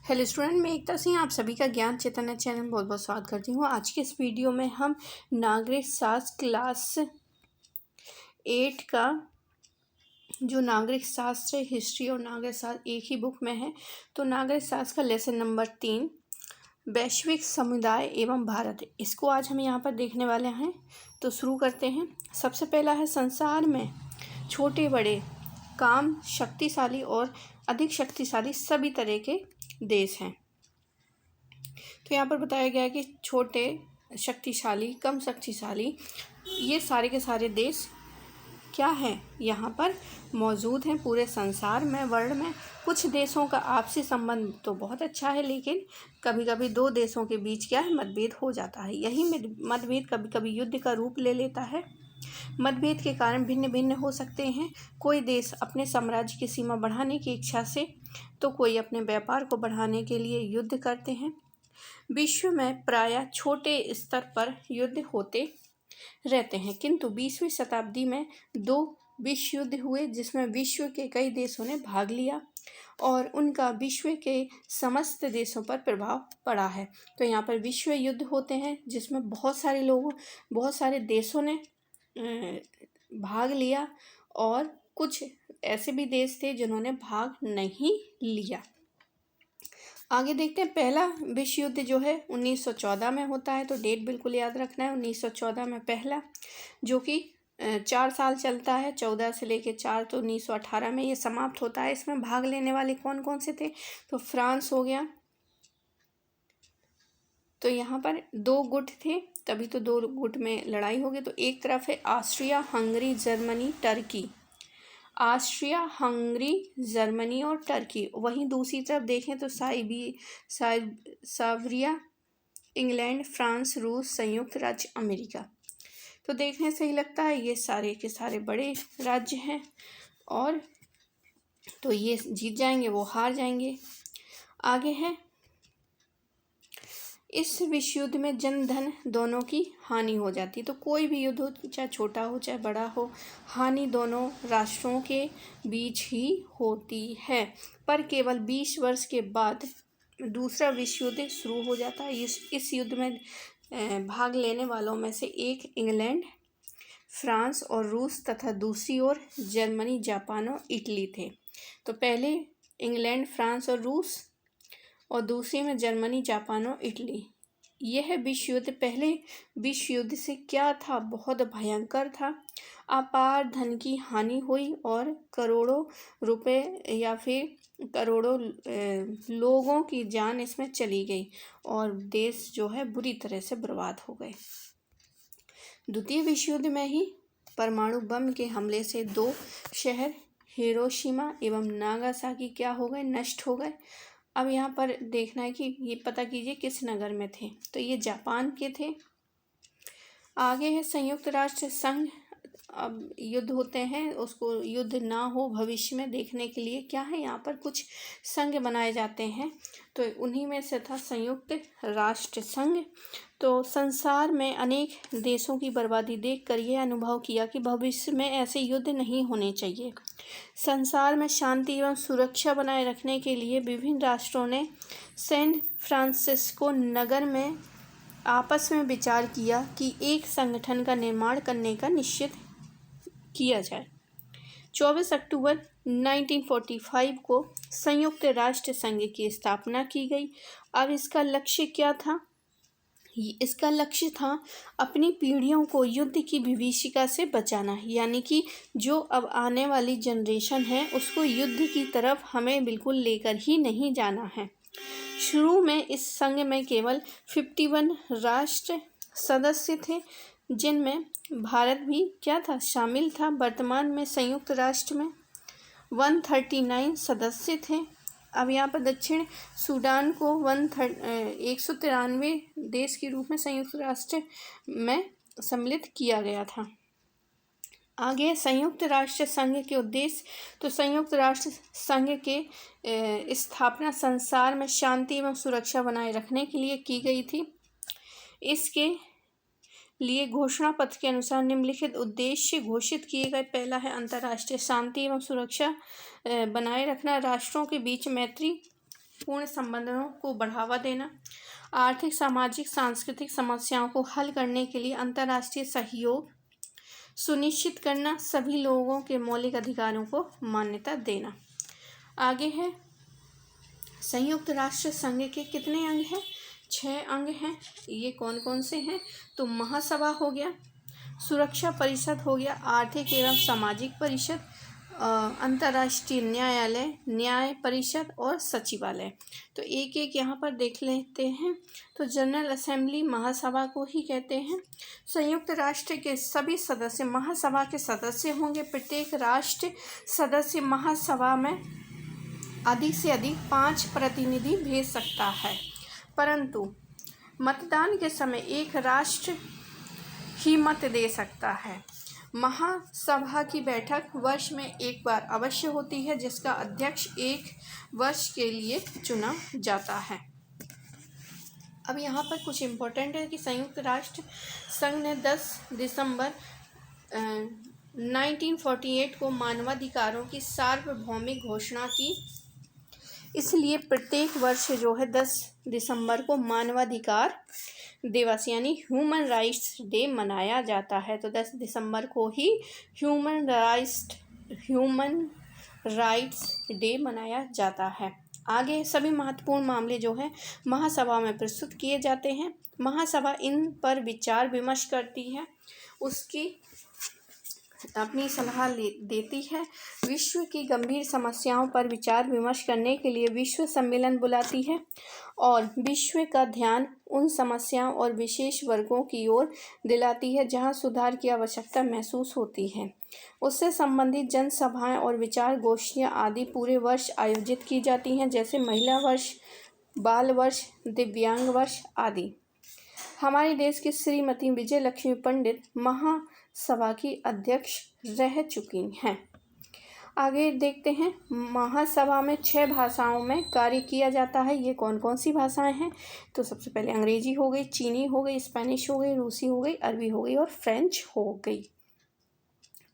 Hello student, मैं एकता सिंह आप सभी का ज्ञान चैतन्य चैनल में बहुत बहुत स्वागत करती हूँ। आज के इस वीडियो में हम नागरिक शास्त्र क्लास 8 का जो नागरिक शास्त्र हिस्ट्री और नागरिक शास्त्र एक ही बुक में है, तो नागरिक शास्त्र का लेसन नंबर 3 वैश्विक समुदाय एवं भारत, इसको आज हम यहाँ पर देखने वाले हैं। तो शुरू करते हैं। सबसे पहला है संसार में छोटे बड़े काम शक्तिशाली और अधिक शक्तिशाली सभी तरह के देश हैं। तो यहाँ पर बताया गया है कि छोटे शक्तिशाली कम शक्तिशाली ये सारे के सारे देश क्या हैं, यहाँ पर मौजूद हैं पूरे संसार में। वर्ल्ड में कुछ देशों का आपसी संबंध तो बहुत अच्छा है, लेकिन कभी कभी दो देशों के बीच क्या है, मतभेद हो जाता है। यही मतभेद कभी कभी युद्ध का रूप ले लेता है। मतभेद के कारण भिन्न भिन्न हो सकते हैं। कोई देश अपने साम्राज्य की सीमा बढ़ाने की इच्छा से, तो कोई अपने व्यापार को बढ़ाने के लिए युद्ध करते हैं। विश्व में प्रायः छोटे स्तर पर युद्ध होते रहते हैं, किंतु 20वीं शताब्दी में 2 विश्व युद्ध हुए जिसमें विश्व के कई देशों ने भाग लिया और उनका विश्व के समस्त देशों पर प्रभाव पड़ा है। तो यहाँ पर विश्व युद्ध होते हैं जिसमें बहुत सारे देशों ने भाग लिया और कुछ ऐसे भी देश थे जिन्होंने भाग नहीं लिया। आगे देखते हैं। पहला विश्व युद्ध जो है 1914 में होता है, तो डेट बिल्कुल याद रखना है। 1914 में पहला, जो कि 4 साल चलता है, 14 से लेकर 4, तो 1918 में ये समाप्त होता है। इसमें भाग लेने वाले कौन कौन से थे, तो फ्रांस हो गया, तो यहाँ पर 2 गुट थे, तभी तो 2 गुट में लड़ाई हो गई। तो एक तरफ है Austria Hungary Germany Turkey, Austria Hungary Germany और टर्की। वहीं दूसरी तरफ देखें तो साइबेरिया इंग्लैंड फ्रांस रूस संयुक्त राज्य अमेरिका। तो देखने से ही लगता है ये सारे के सारे बड़े राज्य हैं और तो ये जीत जाएंगे, वो हार जाएंगे। आगे है, इस विश्व युद्ध में जन धन दोनों की हानि हो जाती है। तो कोई भी युद्ध हो, चाहे छोटा हो चाहे बड़ा हो, हानि दोनों राष्ट्रों के बीच ही होती है। पर केवल 20 वर्ष के बाद दूसरा विश्व युद्ध शुरू हो जाता है। इस युद्ध में भाग लेने वालों में से एक इंग्लैंड फ्रांस और रूस तथा दूसरी ओर जर्मनी जापान और इटली थे। तो पहले इंग्लैंड फ्रांस और रूस और दूसरी में जर्मनी जापान और इटली। यह विश्व युद्ध पहले विश्व युद्ध से क्या था, बहुत भयंकर था। अपार धन की हानि हुई और करोड़ों रुपए या फिर करोड़ों लोगों की जान इसमें चली गई और देश जो है बुरी तरह से बर्बाद हो गए। द्वितीय विश्व युद्ध में ही परमाणु बम के हमले से 2 शहर हिरोशिमा एवं नागासाकी क्या हो गए, नष्ट हो गए। अब यहाँ पर देखना है कि ये पता कीजिए किस नगर में थे, तो ये जापान के थे। आगे है संयुक्त राष्ट्र संघ। अब युद्ध होते हैं, उसको युद्ध ना हो भविष्य में देखने के लिए क्या है, यहाँ पर कुछ संघ बनाए जाते हैं, तो उन्हीं में से था संयुक्त राष्ट्र संघ। तो संसार में अनेक देशों की बर्बादी देखकर यह अनुभव किया कि भविष्य में ऐसे युद्ध नहीं होने चाहिए। संसार में शांति एवं सुरक्षा बनाए रखने के लिए विभिन्न राष्ट्रों ने सैन फ्रांसिस्को नगर में आपस में विचार किया कि एक संगठन का निर्माण करने का निश्चित किया जाए। 24 अक्टूबर 1945 को संयुक्त राष्ट्र संघ की स्थापना की गई। अब इसका लक्ष्य क्या था, इसका लक्ष्य था अपनी पीढ़ियों को युद्ध की विभीषिका से बचाना, यानी कि जो अब आने वाली जनरेशन है उसको युद्ध की तरफ हमें बिल्कुल लेकर ही नहीं जाना है। शुरू में इस संघ में केवल 51 राष्ट्र सदस्य थे, जिनमें भारत भी क्या था, शामिल था। वर्तमान में संयुक्त राष्ट्र में 139 सदस्य थे। अब यहाँ पर दक्षिण सूडान को 193 देश के रूप में संयुक्त राष्ट्र में सम्मिलित किया गया था। आगे संयुक्त राष्ट्र संघ के उद्देश्य। तो संयुक्त राष्ट्र संघ के स्थापना संसार में शांति एवं सुरक्षा बनाए रखने के लिए की गई थी। इसके लिए घोषणा पत्र के अनुसार निम्नलिखित उद्देश्य घोषित किए गए। पहला है अंतर्राष्ट्रीय शांति एवं सुरक्षा बनाए रखना, राष्ट्रों के बीच मैत्री पूर्ण संबंधों को बढ़ावा देना, आर्थिक, सामाजिक, सांस्कृतिक समस्याओं को हल करने के लिए अंतर्राष्ट्रीय सहयोग सुनिश्चित करना, सभी लोगों के मौलिक अधिकारों को मान्यता देना। आगे है संयुक्त राष्ट्र संघ के कितने अंग हैं? 6 अंग हैं। ये कौन कौन से हैं? तो महासभा हो गया, सुरक्षा परिषद हो गया, आर्थिक एवं सामाजिक परिषद, अंतर्राष्ट्रीय न्यायालय, न्याय परिषद और सचिवालय। तो एक एक यहाँ पर देख लेते हैं। तो जनरल असेंबली महासभा को ही कहते हैं। संयुक्त राष्ट्र के सभी सदस्य महासभा के सदस्य होंगे। प्रत्येक राष्ट्र सदस्य महासभा में अधिक से अधिक 5 प्रतिनिधि भेज सकता है, परंतु मतदान के समय एक राष्ट्र ही मत दे सकता है। महासभा की बैठक वर्ष में एक बार अवश्य होती है, जिसका अध्यक्ष 1 वर्ष के लिए चुना जाता है। अब यहाँ पर कुछ इम्पोर्टेंट है कि संयुक्त राष्ट्र संघ ने 10 दिसंबर 1948 को मानवाधिकारों की सार्वभौमिक घोषणा की। इसलिए प्रत्येक वर्ष जो है 10 दिसंबर को मानवाधिकार दिवस यानी ह्यूमन राइट्स डे मनाया जाता है। तो 10 दिसंबर को ही ह्यूमन राइट्स डे मनाया जाता है। आगे सभी महत्वपूर्ण मामले जो हैं महासभा में प्रस्तुत किए जाते हैं। महासभा इन पर विचार विमर्श करती है, उसकी अपनी सलाह देती है। विश्व की गंभीर समस्याओं पर विचार विमर्श करने के लिए विश्व सम्मेलन बुलाती है और विश्व का ध्यान उन समस्याओं और विशेष वर्गों की ओर दिलाती है जहां सुधार की आवश्यकता महसूस होती है। उससे संबंधित जनसभाएं और विचार गोष्ठियां आदि पूरे वर्ष आयोजित की जाती हैं, जैसे महिला वर्ष, बाल वर्ष, दिव्यांग वर्ष आदि। हमारे देश की श्रीमती विजय लक्ष्मी पंडित महासभा की अध्यक्ष रह चुकी हैं। आगे देखते हैं, महासभा में 6 भाषाओं में कार्य किया जाता है। ये कौन कौन सी भाषाएं हैं? तो सबसे पहले अंग्रेजी हो गई, चीनी हो गई, स्पेनिश हो गई, रूसी हो गई, अरबी हो गई और फ्रेंच हो गई।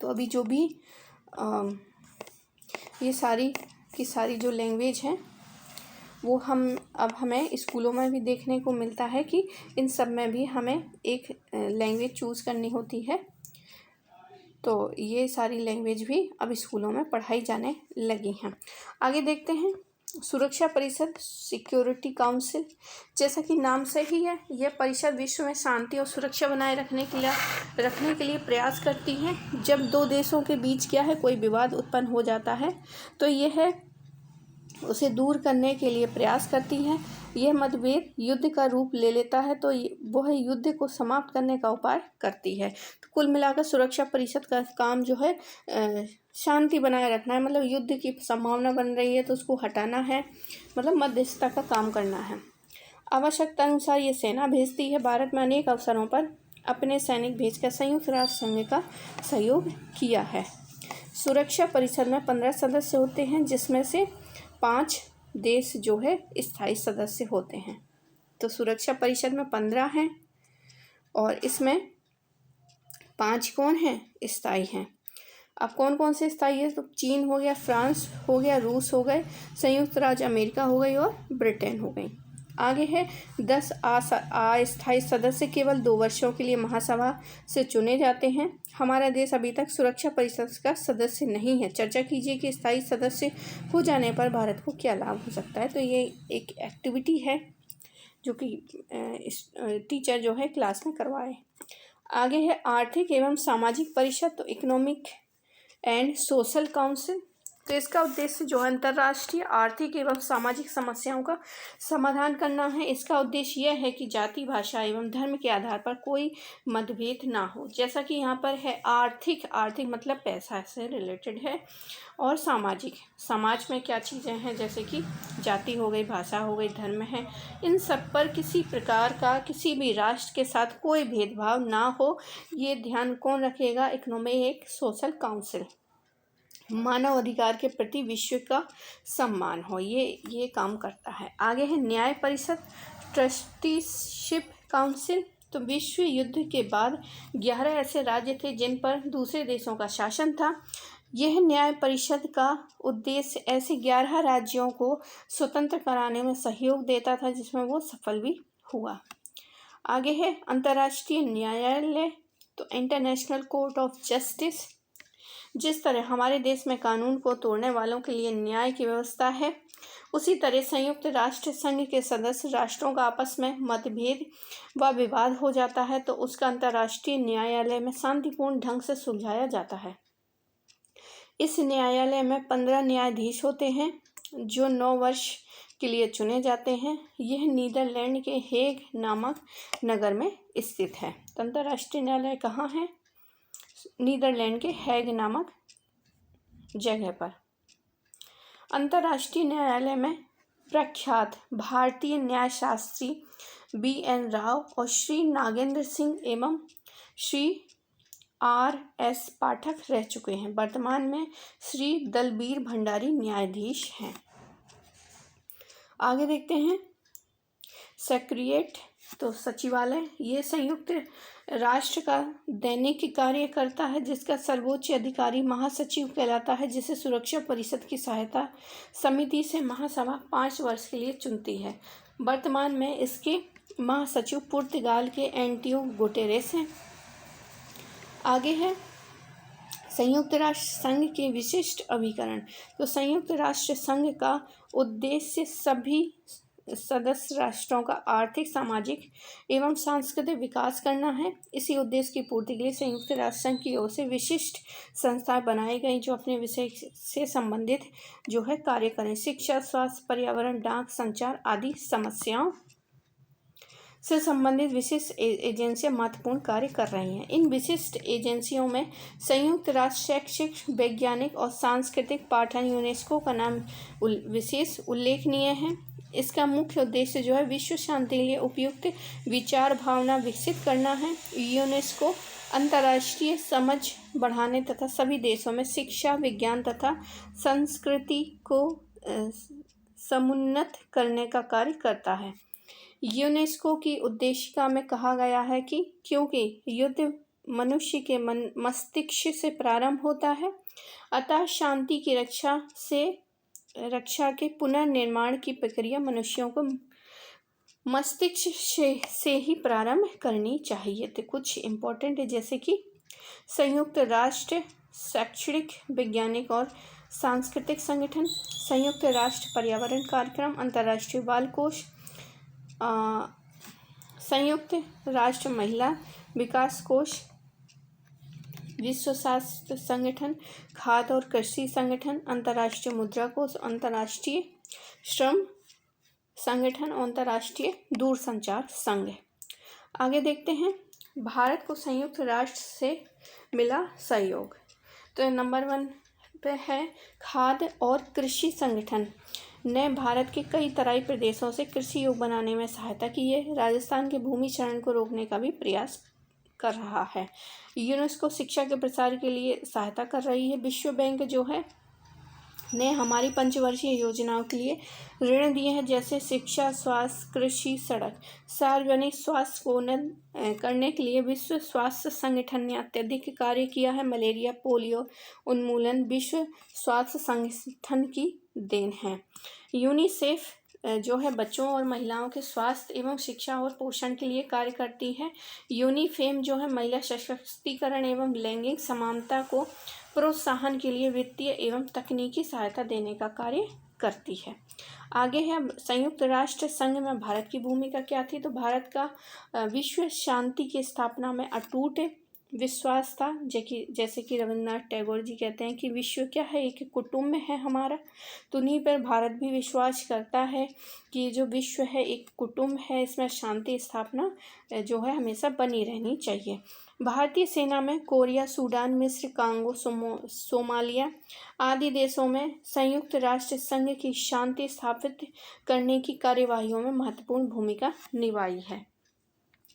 तो अभी जो भी ये सारी की सारी जो लैंग्वेज हैं वो हमें स्कूलों में भी देखने को मिलता है कि इन सब में भी हमें एक लैंग्वेज चूज़ करनी होती है। तो ये सारी लैंग्वेज भी अब स्कूलों में पढ़ाई जाने लगी हैं। आगे देखते हैं, सुरक्षा परिषद सिक्योरिटी काउंसिल, जैसा कि नाम से ही है, यह परिषद विश्व में शांति और सुरक्षा बनाए रखने के लिए प्रयास करती है। जब 2 देशों के बीच क्या है कोई विवाद उत्पन्न हो जाता है तो यह उसे दूर करने के लिए प्रयास करती है। यह मतभेद युद्ध का रूप ले लेता है तो वह युद्ध को समाप्त करने का उपाय करती है। तो कुल मिलाकर सुरक्षा परिषद का काम जो है शांति बनाए रखना है, मतलब युद्ध की संभावना बन रही है तो उसको हटाना है, मतलब मध्यस्थता का काम करना है। आवश्यकता अनुसार ये सेना भेजती है। भारत में अनेक अवसरों पर अपने सैनिक भेजकर संयुक्त राष्ट्र संघ का सहयोग किया है। सुरक्षा परिषद में 15 सदस्य होते हैं, जिसमें से 5 देश जो है स्थायी सदस्य होते हैं। तो सुरक्षा परिषद में 15 हैं और इसमें 5 कौन हैं? स्थायी हैं। अब कौन कौन से स्थायी है? तो चीन हो गया, फ्रांस हो गया, रूस हो गए, संयुक्त राज्य अमेरिका हो गई और ब्रिटेन हो गई। आगे है 10 अस्थायी सदस्य केवल 2 वर्षों के लिए महासभा से चुने जाते हैं। हमारा देश अभी तक सुरक्षा परिषद का सदस्य नहीं है। चर्चा कीजिए कि स्थायी सदस्य हो जाने पर भारत को क्या लाभ हो सकता है। तो ये एक एक्टिविटी है जो कि टीचर जो है क्लास में करवाए। आगे है आर्थिक एवं सामाजिक परिषद, तो इकोनॉमिक एंड सोशल काउंसिल। तो इसका उद्देश्य जो है अंतर्राष्ट्रीय आर्थिक एवं सामाजिक समस्याओं का समाधान करना है। इसका उद्देश्य यह है कि जाति, भाषा एवं धर्म के आधार पर कोई मतभेद ना हो। जैसा कि यहाँ पर है आर्थिक मतलब पैसा से रिलेटेड है, और सामाजिक, समाज में क्या चीज़ें हैं जैसे कि जाति हो गई, भाषा हो गई, धर्म है, इन सब पर किसी प्रकार का किसी भी राष्ट्र के साथ कोई भेदभाव ना हो, ये ध्यान कौन रखेगा? Economic social council. मानव अधिकार के प्रति विश्व का सम्मान हो, ये काम करता है। आगे है न्याय परिषद, ट्रस्टीशिप काउंसिल। तो विश्व युद्ध के बाद 11 ऐसे राज्य थे जिन पर दूसरे देशों का शासन था। यह न्याय परिषद का उद्देश्य ऐसे 11 राज्यों को स्वतंत्र कराने में सहयोग देता था, जिसमें वो सफल भी हुआ। आगे है अंतर्राष्ट्रीय न्यायालय, तो इंटरनेशनल कोर्ट ऑफ जस्टिस। जिस तरह हमारे देश में कानून को तोड़ने वालों के लिए न्याय की व्यवस्था है, उसी तरह संयुक्त राष्ट्र संघ के सदस्य राष्ट्रों का आपस में मतभेद व विवाद हो जाता है तो उसका अंतर्राष्ट्रीय न्यायालय में शांतिपूर्ण ढंग से सुलझाया जाता है। इस न्यायालय में 15 न्यायाधीश होते हैं जो 9 वर्ष के लिए चुने जाते हैं। यह नीदरलैंड के हेग नामक नगर में स्थित है। तो अंतर्राष्ट्रीय न्यायालय कहाँ है? नीदरलैंड के हेग नामक जगह पर। अंतर्राष्ट्रीय न्यायालय में प्रख्यात भारतीय न्यायशास्त्री BN राव और श्री नागेंद्र सिंह एवं श्री RS पाठक रह चुके हैं। वर्तमान में श्री दलबीर भंडारी न्यायाधीश हैं। आगे देखते हैं सेक्रेटेरिएट, तो सचिवालय। ये संयुक्त राष्ट्र का दैनिक कार्य करता है, जिसका सर्वोच्च अधिकारी महासचिव कहलाता है, जिसे सुरक्षा परिषद की सहायता समिति से महासभा 5 वर्ष के लिए चुनती है। वर्तमान में इसके महासचिव पुर्तगाल के एंटियो गुटेरेस हैं। आगे है संयुक्त राष्ट्र संघ के विशिष्ट अभिकरण। तो संयुक्त राष्ट्र संघ का उद्देश्य सभी सदस्य राष्ट्रों का आर्थिक, सामाजिक एवं सांस्कृतिक विकास करना है। इसी उद्देश्य की पूर्ति के लिए संयुक्त राष्ट्र संघ की ओर से विशिष्ट संस्थाएं बनाई गई जो अपने विषय से संबंधित जो है कार्य करें। शिक्षा, स्वास्थ्य, पर्यावरण, डाक, संचार आदि समस्याओं से संबंधित विशिष्ट एजेंसियां महत्वपूर्ण कार्य कर रही हैं। इन विशिष्ट एजेंसियों में संयुक्त राष्ट्र शैक्षिक, वैज्ञानिक और सांस्कृतिक पाठन यूनेस्को का नाम विशेष उल्लेखनीय है। इसका मुख्य उद्देश्य जो है विश्व शांति के लिए उपयुक्त विचार भावना विकसित करना है। यूनेस्को अंतर्राष्ट्रीय समझ बढ़ाने तथा सभी देशों में शिक्षा, विज्ञान तथा संस्कृति को समुन्नत करने का कार्य करता है। यूनेस्को की उद्देशिका में कहा गया है कि क्योंकि युद्ध मनुष्य के मस्तिष्क से प्रारंभ होता है, अतः शांति की रक्षा के पुनर्निर्माण की प्रक्रिया मनुष्यों को मस्तिष्क से ही प्रारंभ करनी चाहिए। तो कुछ इम्पोर्टेंट है, जैसे कि संयुक्त राष्ट्र शैक्षणिक, वैज्ञानिक और सांस्कृतिक संगठन, संयुक्त राष्ट्र पर्यावरण कार्यक्रम, अंतर्राष्ट्रीय बाल कोष, संयुक्त राष्ट्र महिला विकास कोष, विश्व स्वास्थ्य संगठन, खाद्य और कृषि संगठन, अंतर्राष्ट्रीय मुद्रा कोष, अंतर्राष्ट्रीय श्रम संगठन और अंतर्राष्ट्रीय दूरसंचार संघ। आगे देखते हैं भारत को संयुक्त राष्ट्र से मिला सहयोग। तो नंबर 1 पे है खाद्य और कृषि संगठन ने भारत के कई तराई प्रदेशों से कृषि योग्य बनाने में सहायता की है। राजस्थान के भूमि क्षरण को रोकने का भी प्रयास कर रहा है। यूनेस्को शिक्षा के प्रसार के लिए सहायता कर रही है। विश्व बैंक जो है ने हमारी पंचवर्षीय योजनाओं के लिए ऋण दिए हैं, जैसे शिक्षा, स्वास्थ्य, कृषि, सड़क। सार्वजनिक स्वास्थ्य को उन्नत करने के लिए विश्व स्वास्थ्य संगठन ने अत्यधिक कार्य किया है। मलेरिया, पोलियो उन्मूलन विश्व स्वास्थ्य संगठन की देन है। यूनिसेफ जो है बच्चों और महिलाओं के स्वास्थ्य एवं शिक्षा और पोषण के लिए कार्य करती है। यूनिफेम जो है महिला सशक्तिकरण एवं लैंगिक समानता को प्रोत्साहन के लिए वित्तीय एवं तकनीकी सहायता देने का कार्य करती है। आगे है संयुक्त राष्ट्र संघ में भारत की भूमिका क्या थी। तो भारत का विश्व शांति की स्थापना में अटूट विश्वास था। जैसे कि रविन्द्रनाथ टैगोर जी कहते हैं कि विश्व क्या है, एक कुटुंब है हमारा। तो उन्हीं पर भारत भी विश्वास करता है कि जो विश्व है एक कुटुंब है, इसमें शांति स्थापना जो है हमेशा बनी रहनी चाहिए। भारतीय सेना में कोरिया, सूडान, मिस्र, कांगो, सोमालिया आदि देशों में संयुक्त राष्ट्र संघ की शांति स्थापित करने की कार्यवाहियों में महत्वपूर्ण भूमिका निभाई है।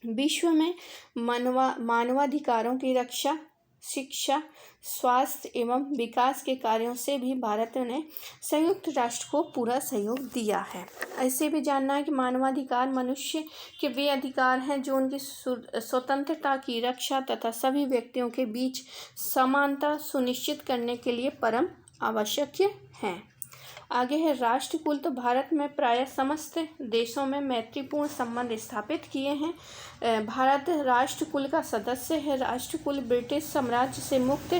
विश्व में मानवाधिकारों की रक्षा, शिक्षा, स्वास्थ्य एवं विकास के कार्यों से भी भारत ने संयुक्त राष्ट्र को पूरा सहयोग दिया है। ऐसे भी जानना है कि मानवाधिकार मनुष्य के वे अधिकार हैं जो उनकी स्वतंत्रता की रक्षा तथा सभी व्यक्तियों के बीच समानता सुनिश्चित करने के लिए परम आवश्यक हैं। आगे है राष्ट्रकुल। तो भारत में प्रायः समस्त देशों में मैत्रीपूर्ण संबंध स्थापित किए हैं। भारत राष्ट्रकुल का सदस्य है। राष्ट्रकुल ब्रिटिश साम्राज्य से मुक्त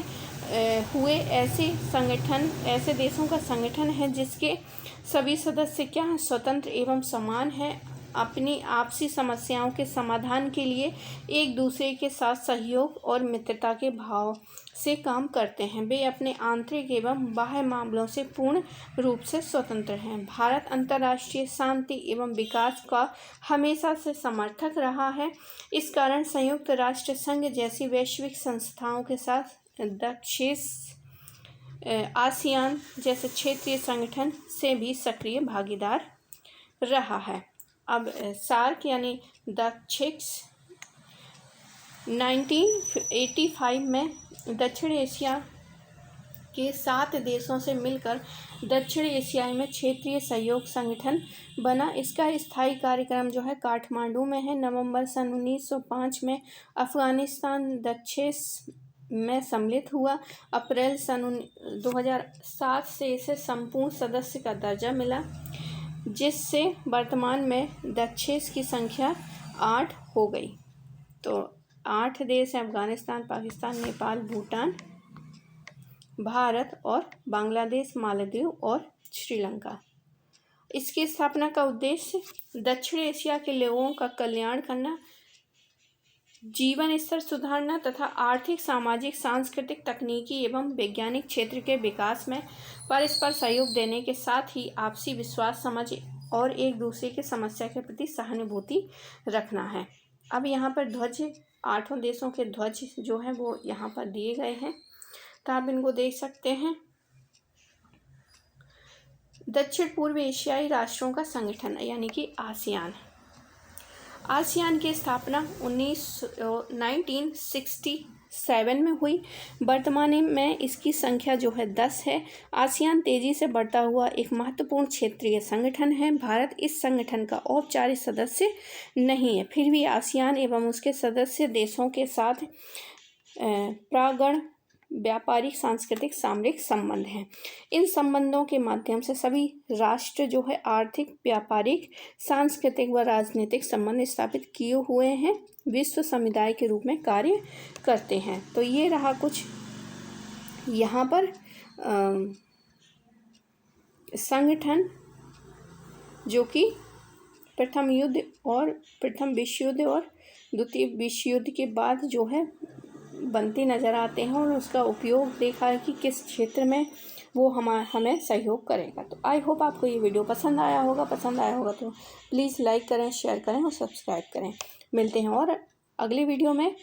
हुए ऐसे देशों का संगठन है जिसके सभी सदस्य क्या हैं, स्वतंत्र एवं समान हैं, अपनी आपसी समस्याओं के समाधान के लिए एक दूसरे के साथ सहयोग और मित्रता के भाव से काम करते हैं। वे अपने आंतरिक एवं बाह्य मामलों से पूर्ण रूप से स्वतंत्र हैं। भारत अंतर्राष्ट्रीय शांति एवं विकास का हमेशा से समर्थक रहा है। इस कारण संयुक्त राष्ट्र संघ जैसी वैश्विक संस्थाओं के साथ आसियान जैसे क्षेत्रीय संगठन से भी सक्रिय भागीदार रहा है। अब सार्क यानी दक्षिण 1985 में दक्षिण एशिया के 7 देशों से मिलकर दक्षिण एशिया में क्षेत्रीय सहयोग संगठन बना। इसका स्थायी कार्यक्रम जो है काठमांडू में है। नवंबर सन 1905 में अफगानिस्तान दक्षिण में सम्मिलित हुआ। अप्रैल सन 2007 से इसे संपूर्ण सदस्य का दर्जा मिला, जिससे वर्तमान में दक्षिण की संख्या 8 हो गई। तो 8 देश हैं, अफगानिस्तान, पाकिस्तान, नेपाल, भूटान, भारत और बांग्लादेश, मालदीव और श्रीलंका। इसकी स्थापना का उद्देश्य दक्षिण एशिया के लोगों का कल्याण करना, जीवन स्तर सुधारना तथा आर्थिक, सामाजिक, सांस्कृतिक, तकनीकी एवं वैज्ञानिक क्षेत्र के विकास में परस्पर सहयोग देने के साथ ही आपसी विश्वास, समझ और एक दूसरे की समस्या के प्रति सहानुभूति रखना है। अब यहाँ पर ध्वज, 8 देशों के ध्वज जो हैं वो यहाँ पर दिए गए हैं, तो आप इनको देख सकते हैं। दक्षिण पूर्व एशियाई राष्ट्रों का संगठन यानी कि आसियान। आसियान की स्थापना 1967 में हुई। वर्तमान में इसकी संख्या जो है 10 है। आसियान तेजी से बढ़ता हुआ एक महत्वपूर्ण क्षेत्रीय संगठन है। भारत इस संगठन का औपचारिक सदस्य नहीं है, फिर भी आसियान एवं उसके सदस्य देशों के साथ प्रागण व्यापारिक, सांस्कृतिक, सामरिक संबंध हैं। इन संबंधों के माध्यम से सभी राष्ट्र जो है आर्थिक, व्यापारिक, सांस्कृतिक व राजनीतिक संबंध स्थापित किए हुए हैं, विश्व समुदाय के रूप में कार्य करते हैं। तो ये रहा कुछ यहाँ पर संगठन जो कि प्रथम विश्व युद्ध और द्वितीय विश्व युद्ध के बाद जो है बनते नज़र आते हैं, और उसका उपयोग देखा है कि किस क्षेत्र में वो हमें सहयोग करेगा। तो आई होप आपको ये वीडियो पसंद आया होगा तो प्लीज़ लाइक करें, शेयर करें और सब्सक्राइब करें। मिलते हैं और अगली वीडियो में।